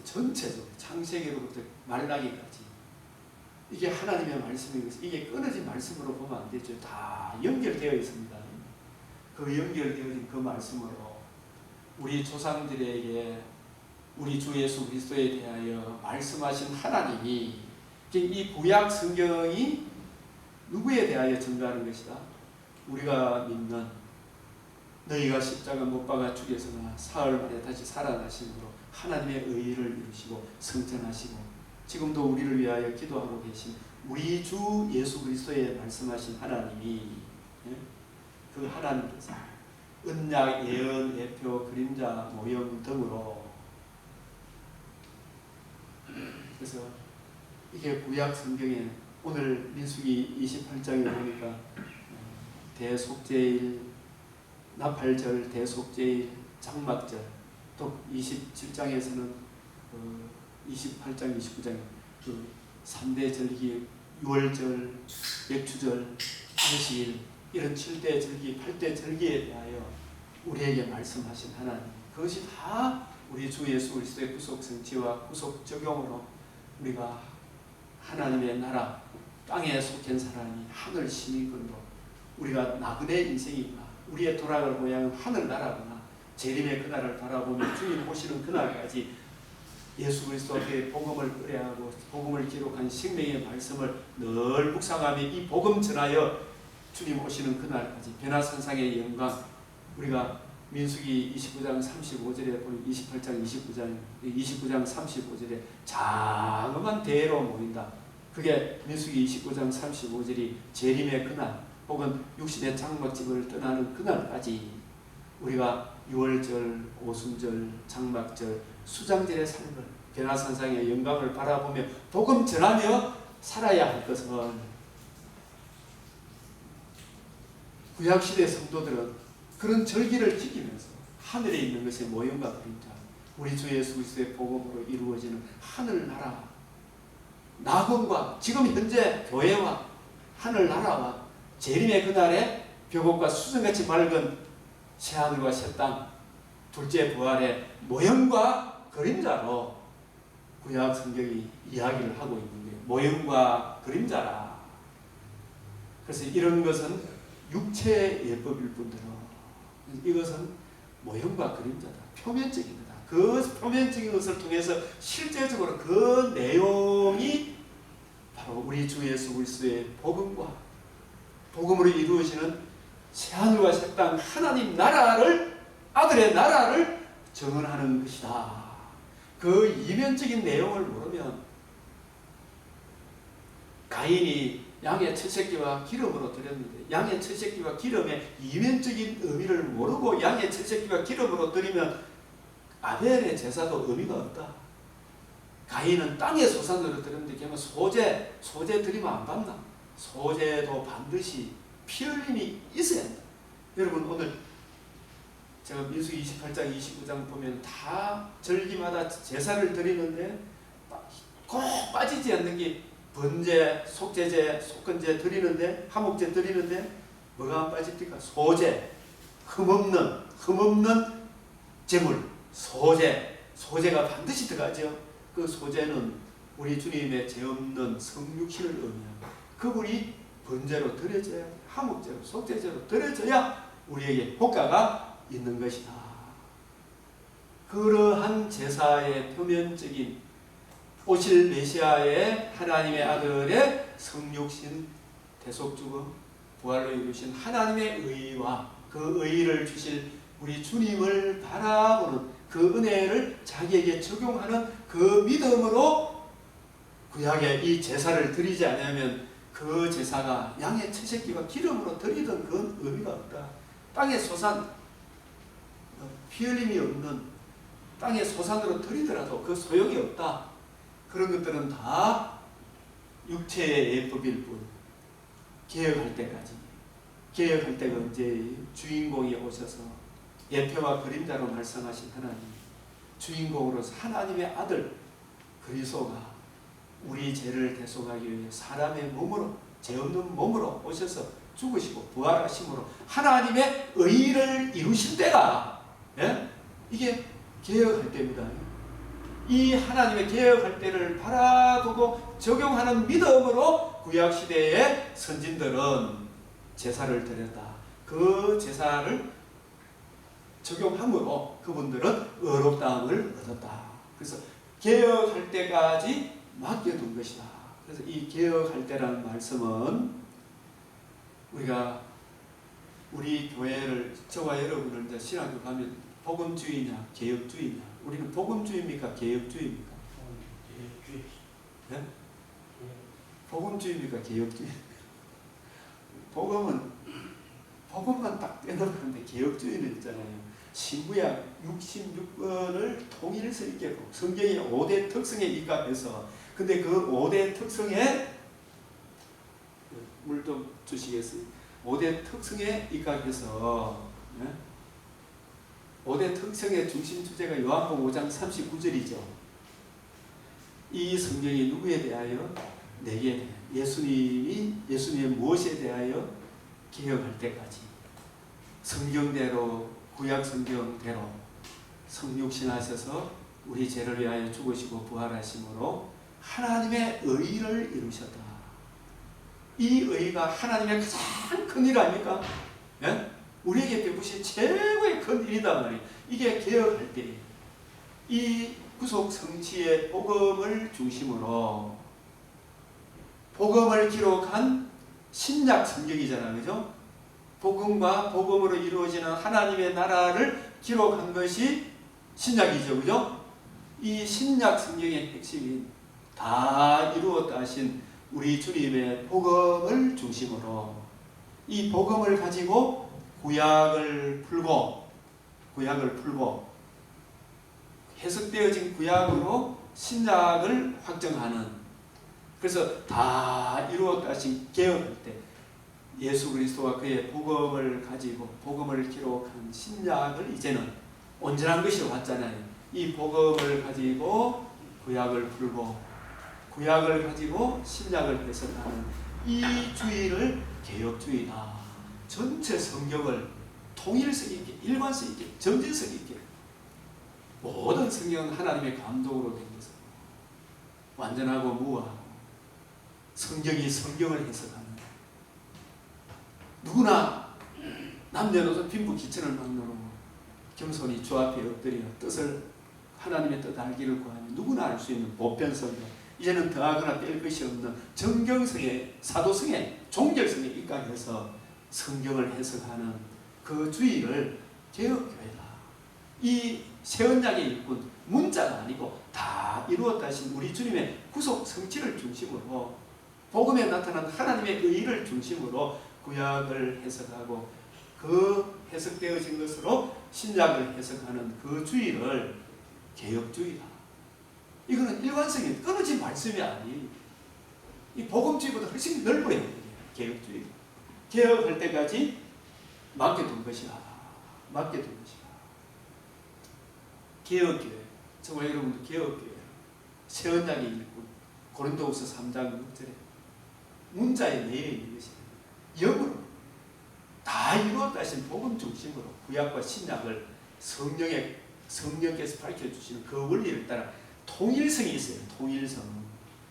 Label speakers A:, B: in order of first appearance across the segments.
A: 전체적으로 창세기로부터 말라기까지 이게 하나님의 말씀인 것이 이게 끊어진 말씀으로 보면 안 되죠. 다 연결되어 있습니다. 그 연결되어진 그 말씀으로 우리 조상들에게 우리 주 예수 그리스도에 대하여 말씀하신 하나님이 이 구약 성경이 누구에 대하여 증거하는 것이다? 우리가 믿는 너희가 십자가 못 박아 죽여서나 사흘 만에 다시 살아나심으로 하나님의 의를 이루시고 성전하시고 지금도 우리를 위하여 기도하고 계신 우리 주 예수 그리스도에 말씀하신 하나님이 그 하나님께서 언약, 예언, 예표, 그림자, 모형 등으로 그래서 이게 구약 성경에 오늘 민수기 28장에 보니까 대속죄일, 나팔절, 대속죄일, 장막절 또 27장에서는 28장, 29장 그 3대 절기, 6월절, 맥주절, 안식일 이런 7대 절기, 8대 절기에 대하여 우리에게 말씀하신 하나님 그것이 다 우리 주 예수 그리스도의 구속 성취와 구속 적용으로 우리가 하나님의 나라 땅에 속한 사람이 하늘 시민권으로 우리가 나그네 인생이구나 우리의 돌아갈 고향은 하늘나라구나 재림의 그날을 바라보며 주님 오시는 그날까지 예수 그리스도 앞에 복음을 의뢰하고 복음을 기록한 생명의 말씀을 늘 묵상하며 이 복음 전하여 주님 오시는 그날까지 변화산상의 영광 우리가 민수기 29장 35절에 보면 28장 29장 35절에 장엄한 대회로 모인다. 그게 민수기 29장 35절이 재림의 그날 혹은 육신의 장막집을 떠나는 그날까지 우리가 6월절, 오순절, 장막절, 수장절의 삶을 변화산상의 영광을 바라보며 복음 전하며 살아야 할 것은 구약시대 성도들은 그런 절기를 지키면서 하늘에 있는 것의 모형과 그림자 우리 주 예수 그리스도의 복음으로 이루어지는 하늘나라 낙원과 지금 현재 교회와 하늘나라와 재림의 그날에 벽옥과 수정같이 밝은 새하늘과 새 땅 둘째 부활의 모형과 그림자로 구약 성경이 이야기를 하고 있는 거예요. 모형과 그림자라. 그래서 이런 것은 육체의 예법일 뿐더러 이것은 모형과 그림자다. 표면적인 거다. 그 표면적인 것을 통해서 실제적으로 그 내용이 바로 우리 주 예수 그리스도의 복음과 복음으로 이루어지는 새하늘과 새 땅 하나님 나라를 아들의 나라를 정언하는 것이다. 그 이면적인 내용을 모르면 가인이 양의 첫 새끼와 기름으로 드렸는데 양의 첫 새끼와 기름의 이면적인 의미를 모르고 양의 첫 새끼와 기름으로 드리면 아벨의 제사도 의미가 없다. 가인은 땅의 소산으로 드렸는데 그러면 소재 드리면 안 받나? 소재도 반드시 피 흘림이 있어야 한다. 여러분 오늘 제가 민수기 28장 29장 보면 다 절기마다 제사를 드리는데 꼭 빠지지 않는 게 번제, 속죄제, 속건제 드리는데 화목제 드리는데 뭐가 안 빠집니까? 소제, 흠없는 제물, 소제가 반드시 들어가죠. 그 소제는 우리 주님의 죄 없는 성육신을 의미합니다. 그분이 번제로 드려져야 화목제로 속죄제로 드려져야 우리에게 효과가 있는 것이다. 그러한 제사의 표면적인 오실 메시아의 하나님의 아들의 성육신 대속주금 부활로 이루신 하나님의 의와 그 의를 주실 우리 주님을 바라보는 그 은혜를 자기에게 적용하는 그 믿음으로 구약에 이 제사를 드리지 않으면 그 제사가 양의 채새끼와 기름으로 드리던 그건 의미가 없다. 땅의 소산, 피 흘림이 없는 땅의 소산으로 드리더라도 그 소용이 없다. 그런 것들은 다 육체의 예법일 뿐 개혁할 때까지 개혁할 때가 언제 주인공이 오셔서 예표와 그림자로 말씀하신 하나님 주인공으로서 하나님의 아들 그리스도가 우리 죄를 대속하기 위해 사람의 몸으로 죄 없는 몸으로 오셔서 죽으시고 부활하심으로 하나님의 의를 이루신 때가 이게 개혁할 때입니다. 이 하나님의 개혁할 때를 바라보고 적용하는 믿음으로 구약시대의 선진들은 제사를 드렸다. 그 제사를 적용함으로 그분들은 의롭다함을 얻었다. 그래서 개혁할 때까지 맡겨둔 것이다. 그래서 이 개혁할 때라는 말씀은 우리가 우리 교회를 저와 여러분을 이제 신학교 가면 복음주의냐 개혁주의냐, 우리는 복음주의입니까 개혁주의입니까?
B: 개혁주의.
A: 네? 복음주의입니까 개혁주의입니까? 복음만 딱 떼놓는데 개혁주의는 있잖아요. 신구약 66권을 통일해서 읽고 성경의 5대 특성에 입각해서, 근데 그 5대 특성에 물 좀 주시겠어요? 5대 특성에 입각해서 5대 특성의 중심 주제가 요한복음 5장 39절이죠. 이 성경이 누구에 대하여? 내게 대하여. 예수님의 무엇에 대하여? 개혁할 때까지 성경대로, 구약 성경대로 성육신하셔서 우리 죄를 위하여 죽으시고 부활하심으로 하나님의 의를 이루셨다. 이 의가 하나님의 가장 큰 일 아닙니까? 예? 우리에게 베푸신 최고의 큰 일이다 말이에요. 이게 개혁할 때 이 구속 성취의 복음을 중심으로 복음을 기록한 신약 성경이잖아요. 그죠? 복음과 복음으로 이루어지는 하나님의 나라를 기록한 것이 신약이죠. 그죠? 이 신약 성경의 핵심이 다 이루었다 하신 우리 주님의 복음을 중심으로 이 복음을 가지고 구약을 풀고 해석되어진 구약으로 신약을 확정하는, 그래서 다 이루었다 하신 개혁할 때 예수 그리스도와 그의 복음을 가지고 복음을 기록한 신약을 이제는 온전한 것이 왔잖아요. 이 복음을 가지고 구약을 풀고 구약을 가지고 신약을 해석하는 이 주의를 개혁주의다. 전체 성경을 통일성 있게, 일관성 있게, 점진성 있게 모든 성경은 하나님의 감동으로 된 것은 완전하고 무하고 성경이 성경을 해석합니다. 누구나 남녀노소 빈부 기천을 막론하고 겸손히 주 앞에 엎드려 뜻을 하나님의 뜻 알기를 구하니 누구나 알 수 있는 보편 성경, 이제는 더하거나 뺄 것이 없는 정경성의 사도성의 종결성에 입각해서 성경을 해석하는 그 주의를 개혁교회다. 이 새언약의 일꾼 문자가 아니고 다 이루었다 하신 우리 주님의 구속 성취를 중심으로 복음에 나타난 하나님의 의를 중심으로 구약을 해석하고 그 해석되어진 것으로 신약을 해석하는 그 주의를 개혁주의다. 이거는 일관성이 끊어진 말씀이 아니에요. 이 복음주의보다 훨씬 넓어요. 개혁주의. 개혁할 때까지 맡겨둔 것이다. 맡겨둔 것이다. 개혁교회. 저와 여러분도 개혁교회. 새언약의 일꾼. 고린도후서 3장 6절에 문자에 내려 있는 것이다. 영으로 다 이루었다 하신 복음 중심으로 구약과 신약을 성령께서 밝혀주시는 그 원리를 따라 통일성이 있어요. 통일성.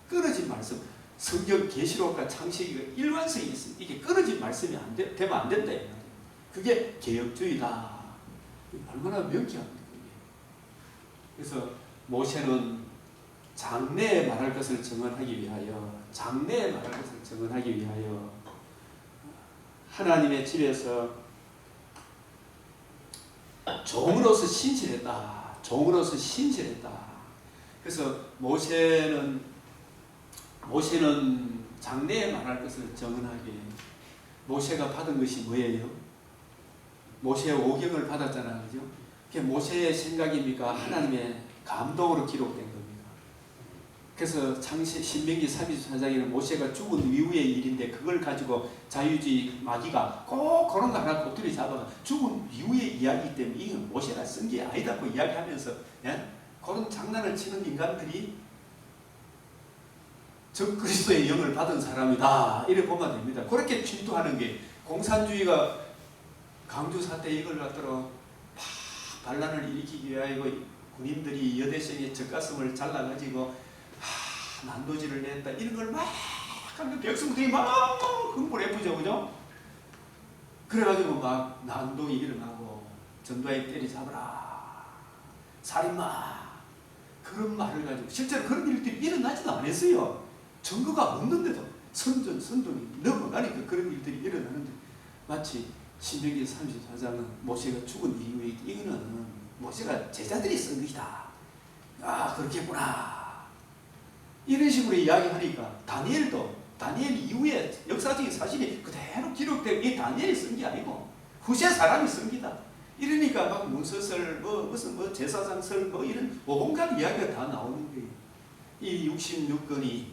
A: 끊어진 말씀. 성경 계시록과 창세기가 일관성이 있어요. 이게 끊어진 말씀이 되면 안 된다. 그게 개혁주의다. 얼마나 명쾌합니까? 그래서 모세는 장래에 말할 것을 증언하기 위하여 하나님의 집에서 종으로서 신실했다. 그래서 모세는 장래에 말할 것을 증언하기에 모세가 받은 것이 뭐예요? 모세의 오경을 받았잖아요. 그죠? 그게 모세의 생각입니까? 하나님의 감동으로 기록된 겁니다. 그래서 신명기 32장에는 모세가 죽은 이후의 일인데 그걸 가지고 자유주의 마귀가 꼭 그런 거 하나 꼬투리 잡아가 죽은 이후의 이야기 때문에 이건 모세가 쓴 게 아니다고 이야기하면서 그런 장난을 치는 인간들이 적그리스도의 영을 받은 사람이다. 이래 보면 됩니다. 그렇게 질투하는 게 공산주의가 강주 사태 이걸 갖다가 반란을 일으키기 위하여 군인들이 여대생의 젖가슴을 잘라가지고 난도질을 냈다 이런 걸 막 하면 백성들이 막 흥분해 부죠, 그죠? 그래가지고 막 난동이 일어나고 전두환이 때리잡으라 살인마 그런 말을 가지고 실제로 그런 일들이 일어나지도 않았어요. 증거가 없는데도 선동이 넘어가니까 그런 일들이 일어나는데 마치 신명기 34장은 모세가 죽은 이후에 이거는 모세가 제자들이 쓴 것이다. 아 그렇겠구나. 이런 식으로 이야기하니까 다니엘 이후에 역사적인 사실이 그대로 기록되고 이 다니엘이 쓴 게 아니고 후세 사람이 쓴 기다. 이러니까 막 문서설 무슨 제사장설 이런 온갖 이야기가 다 나오는 거예요. 이 66권이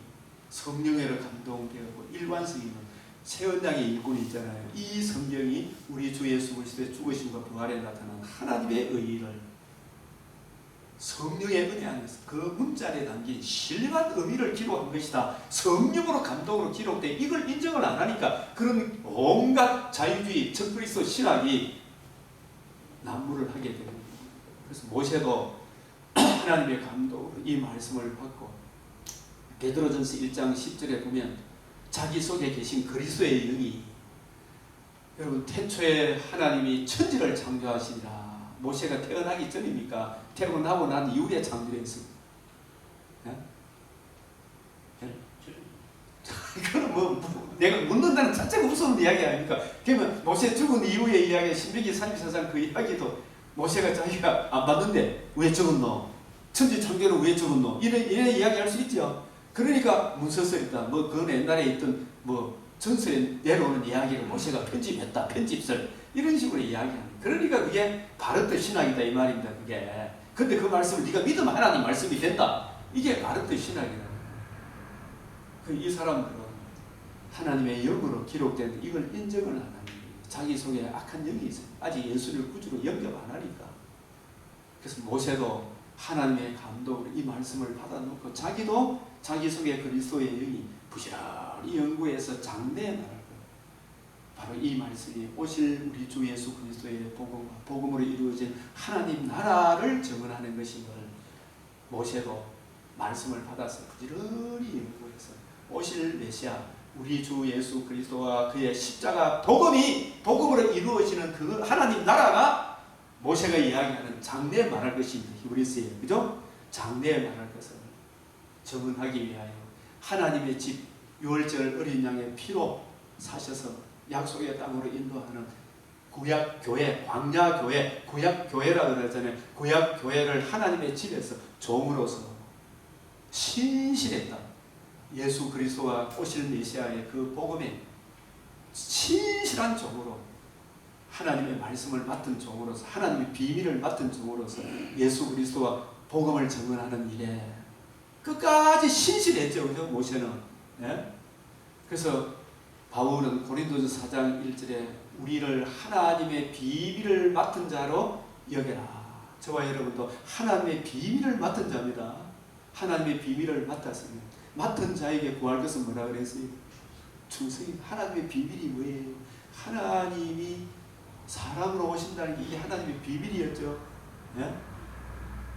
A: 성령으로 감동되고 일관성이면 세언장의 일꾼이 있잖아요. 이 성경이 우리 주 예수 그리스도의 죽으심과 부활에 나타난 하나님의 의의를 성령의 은혜 안에서 그 문자에 담긴 신령한 의미를 기록한 것이다. 성령으로 감동으로 기록된 이걸 인정을 안 하니까 그런 온갖 자유주의 적그리스도 신학이 난무를 하게 되는 거예요. 그래서 모세도 하나님의 감동으로 이 말씀을 받고 베드로전서 1장 10절에 보면 자기 속에 계신 그리스도의 영이 여러분 태초에 하나님이 천지를 창조하시니라. 모세가 태어나기 전입니까? 태어나고 난 이후에 창조했습니다. 이거는 내가 묻는다는 자체가 무서운 이야기 아닙니까? 그러면 모세 죽은 이후의 이야기 신명기 34장 그 이야기도 모세가 자기가 안 봤는데 왜 적었노? 천지 창조는 왜 적었노? 이래 이야기할 수 있죠. 그러니까 문서설이다. 그건 옛날에 있던 전설에 내려오는 이야기를 모세가 편집했다. 편집설 이런 식으로 이야기하는. 그러니까 그게 바르트 신학이다 이 말입니다. 그게. 근데 그 말씀을 네가 믿으면 하나님 말씀이 된다. 이게 바르트 신학이다. 이 사람들은 하나님의 영으로 기록된 이걸 인정을 안 하는 거예요. 자기 속에 악한 영이 있어요. 아직 예수를 구주로 영접 안 하니까. 그래서 모세도 하나님의 감동으로 이 말씀을 받아놓고 자기도 자기 속에 그리스도의 영이 부지런히 연구해서 장래에 나갈 거예요. 바로 이 말씀이 오실 우리 주 예수 그리스도의 복음으로 이루어진 하나님 나라를 증언하는 것임을 모세도 말씀을 받아서 부지런히 연구해서 오실 메시아 우리 주 예수 그리스도와 그의 십자가 복음으로 이루어지는 그 하나님 나라가 모세가 이야기하는 장래에 말할 것입니다. 히브리서에 그죠? 장래에 말할 것을 증언하기 위하여 하나님의 집 유월절 어린 양의 피로 사셔서 약속의 땅으로 인도하는 구약교회, 광야교회, 구약교회라고 그러잖아요. 구약교회를 하나님의 집에서 종으로서 신실했다. 예수 그리스도와 오실 메시아의 그 복음에 신실한 종으로 하나님의 말씀을 맡은 종으로서 하나님의 비밀을 맡은 종으로서 예수 그리스도와 복음을 증언하는 일에 끝까지 신실했죠. 그죠? 모세는. 네? 그래서 바울은 고린도서 4장 1절에 우리를 하나님의 비밀을 맡은 자로 여겨라. 저와 여러분도 하나님의 비밀을 맡은 자입니다. 하나님의 비밀을 맡았으면 맡은 자에게 구할 것은 뭐라 그랬어요? 충성이. 하나님의 비밀이 뭐예요? 하나님이 사람으로 오신다는 게 이게 하나님의 비밀이었죠. 네?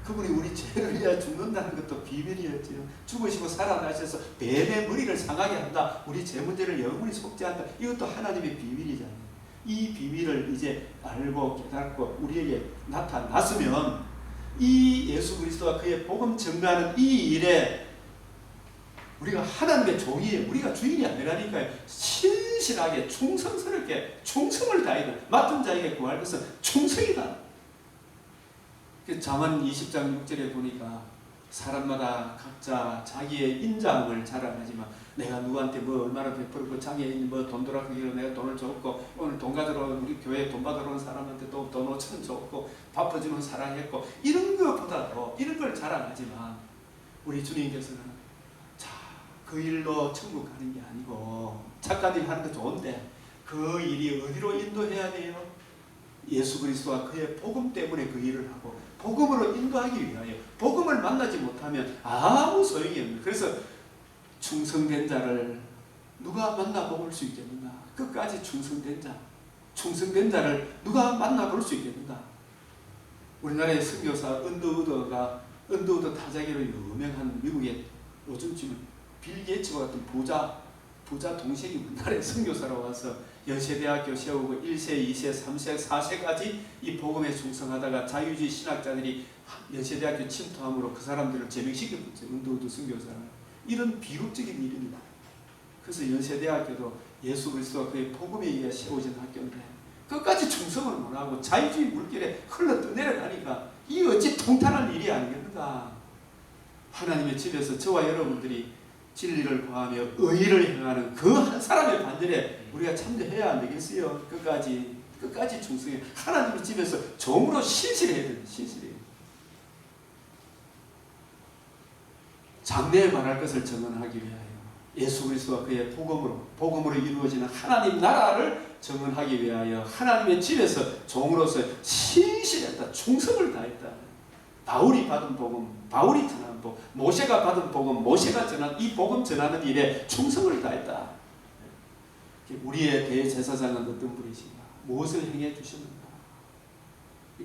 A: 그분이 우리 죄를 위하여 죽는다는 것도 비밀이었죠. 죽으시고 살아나셔서 뱀의 머리를 상하게 한다. 우리 죄 문제를 영원히 속죄한다. 이것도 하나님의 비밀이잖아요. 이 비밀을 이제 알고 깨닫고 우리에게 나타났으면 이 예수 그리스도와 그의 복음 증거하는 이 일에 우리가 하나님의 종이에요. 우리가 주인이 아니라니까요. 신실하게 충성스럽게 충성을 다하는 맡은 자에게 구할 것은 충성이다. 잠언 20장 6절에 보니까 사람마다 각자 자기의 인자함을 자랑하지만 내가 누구한테 얼마나 베풀고 장애인 돈 돌아가기로 내가 돈을 줬고 오늘 돈 가져러 우리 교회에 돈 받으러 온 사람한테 또 돈 5천 줬고 밥 퍼주면 사랑했고 이런 것보다도 이런 걸 자랑하지만 우리 주님께서는 그 일로 천국 가는 게 아니고 작가들이 하는 거 좋은데 그 일이 어디로 인도해야 돼요? 예수 그리스도와 그의 복음 때문에 그 일을 하고 복음으로 인도하기 위하여 복음을 만나지 못하면 아무 소용이 없는. 그래서 충성된 자를 누가 만나볼 수 있겠는가? 끝까지 충성된 자를 누가 만나볼 수 있겠는가? 우리나라의 선교사 언더우드 타자기로 유명한 미국의 요즘 지금 빌 게이츠와 같은 부자 동생이 우리나라에 선교사로 와서 연세대학교 세우고 1세, 2세, 3세, 4세까지 이 복음에 충성하다가 자유주의 신학자들이 연세대학교 침투함으로 그 사람들을 제명시켰죠. 언더우드 선교사를. 이런 비극적인 일입니다. 그래서 연세대학교도 예수 그리스도와 그의 복음에 의해 세워진 학교인데 끝까지 충성을 못하고 자유주의 물결에 흘러 떠내려가니까 이 어찌 통탄할 일이 아니겠는가. 하나님의 집에서 저와 여러분들이 진리를 구하며 의의를 행하는 그 한 사람의 반절에 우리가 참여해야 안 되겠어요. 끝까지 충성해. 하나님의 집에서 종으로 신실해야 돼요. 신실해요. 장래에 말할 것을 정언하기 위하여 예수 그리스도와 그의 복음으로 이루어지는 하나님 나라를 정언하기 위하여 하나님의 집에서 종으로서 신실했다. 충성을 다했다. 바울이 받은 복음, 바울이 전한 복음, 모세가 받은 복음, 모세가 전한 이 복음 전하는 일에 충성을 다했다. 우리의 대제사장은 어떤 분이신가? 무엇을 행해 주시는가?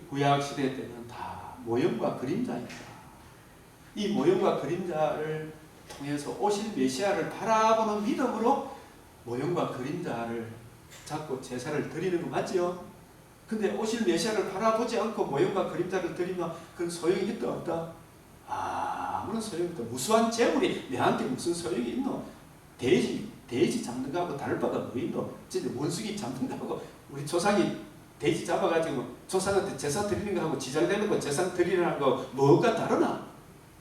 A: 구약 시대 때는 다 모형과 그림자입니다. 이 모형과 그림자를 통해서 오실 메시아를 바라보는 믿음으로 모형과 그림자를 잡고 제사를 드리는 거 맞지요? 근데 오실 메시아를 바라보지 않고 모형과 그림자를 드리면 그건 소용이 있다 없다? 아무런 소용이 없다. 무수한 재물이 내한테 무슨 소용이 있노? 돼지 잡는 거하고 다를 바가 뭐 있노? 진짜 원숭이 잡는 거하고 우리 조상이 돼지 잡아가지고 조상한테 제사 드리는 거하고 지장되는 거 제사 드리는 거 뭐가 다르나?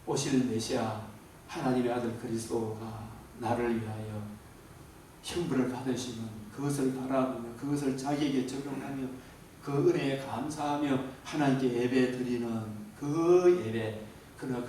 A: 오실 메시아 하나님의 아들 그리스도가 나를 위하여 형벌을 받으시면 그것을 바라보며 그것을 자기에게 적용하며 그 은혜에 감사하며 하나님께 예배 드리는 그 예배, 그러나